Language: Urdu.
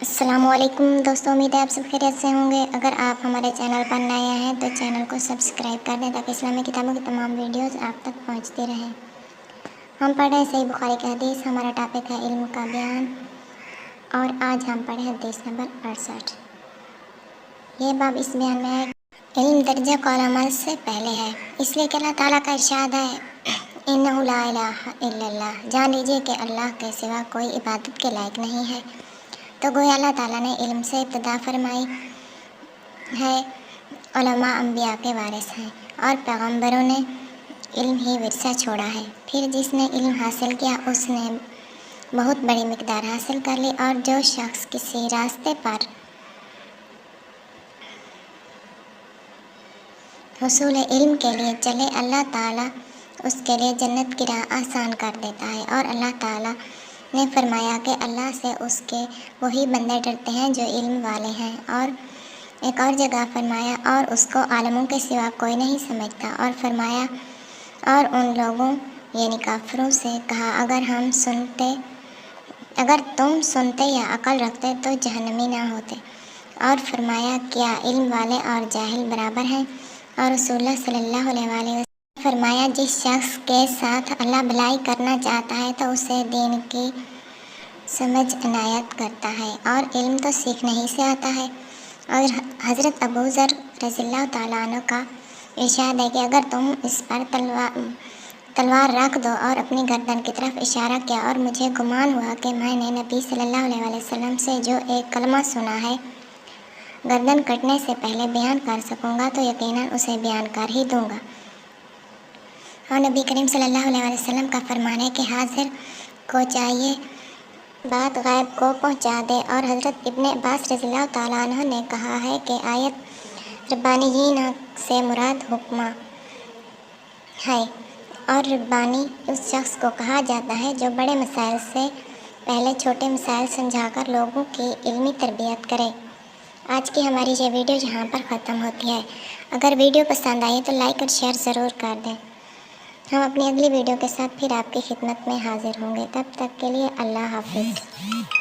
السلام علیکم دوستوں، امید ہے آپ سب خیریت سے ہوں گے۔ اگر آپ ہمارے چینل پر نئے ہیں تو چینل کو سبسکرائب کر دیں تاکہ اسلامی کتابوں کی تمام ویڈیوز آپ تک پہنچتی رہیں۔ ہم پڑھ رہے ہیں صحیح بخاری کی حدیث۔ ہمارا ٹاپک ہے علم کا بیان، اور آج ہم پڑھیں حدیث نمبر 68۔ یہ باب اس بیان میں ہے کہ علم درجہ قول عمل سے پہلے ہے، اس لیے کہ اللہ تعالیٰ کا ارشاد ہے اِنَّهُ لَا إِلَٰهَ إِلَّا اللَّهُ، جان لیجیے کہ اللہ کے سوا کوئی عبادت کے لائق نہیں ہے۔ تو گویا اللہ تعالیٰ نے علم سے ابتدا فرمائی ہے۔ علماء انبیاء کے وارث ہیں اور پیغمبروں نے علم ہی ورثہ چھوڑا ہے۔ پھر جس نے علم حاصل کیا اس نے بہت بڑی مقدار حاصل کر لی، اور جو شخص کسی راستے پر حصول علم کے لیے چلے، اللہ تعالیٰ اس کے لیے جنت کی راہ آسان کر دیتا ہے۔ اور اللہ تعالیٰ نے فرمایا کہ اللہ سے اس کے وہی بندے ڈرتے ہیں جو علم والے ہیں، اور ایک اور جگہ فرمایا اور اس کو عالموں کے سوا کوئی نہیں سمجھتا، اور فرمایا اور ان لوگوں یعنی کافروں سے کہا اگر تم سنتے یا عقل رکھتے تو جہنمی نہ ہوتے، اور فرمایا کیا علم والے اور جاہل برابر ہیں، اور رسول اللہ صلی اللہ علیہ وآلہ وسلم فرمایا جس شخص کے ساتھ اللہ بھلائی کرنا چاہتا ہے تو اسے دین کی سمجھ عنایت کرتا ہے، اور علم تو سیکھنے ہی سے آتا ہے۔ اور حضرت ابو ذر رضی اللہ تعالیٰ عنہ کا ارشاد ہے کہ اگر تم اس پر تلوار رکھ دو، اور اپنی گردن کی طرف اشارہ کیا، اور مجھے گمان ہوا کہ میں نے نبی صلی اللہ علیہ وآلہ وسلم سے جو ایک کلمہ سنا ہے گردن کٹنے سے پہلے بیان کر سکوں گا تو یقیناً اسے بیان کر ہی دوں گا۔ اور نبی کریم صلی اللہ علیہ وآلہ وسلم کا فرمان ہے کہ حاضر کو چاہیے بات غائب کو پہنچا دے۔ اور حضرت ابن عباس رضی اللہ تعالیٰ عنہ نے کہا ہے کہ آیت ربانیین سے مراد حکماء ہے، اور ربانی اس شخص کو کہا جاتا ہے جو بڑے مسائل سے پہلے چھوٹے مسائل سمجھا کر لوگوں کی علمی تربیت کرے۔ آج کی ہماری یہ ویڈیو یہاں پر ختم ہوتی ہے۔ اگر ویڈیو پسند آئی تو لائک اور شیئر ضرور کر دیں۔ ہم اپنی اگلی ویڈیو کے ساتھ پھر آپ کی خدمت میں حاضر ہوں گے، تب تک کے لیے اللہ حافظ۔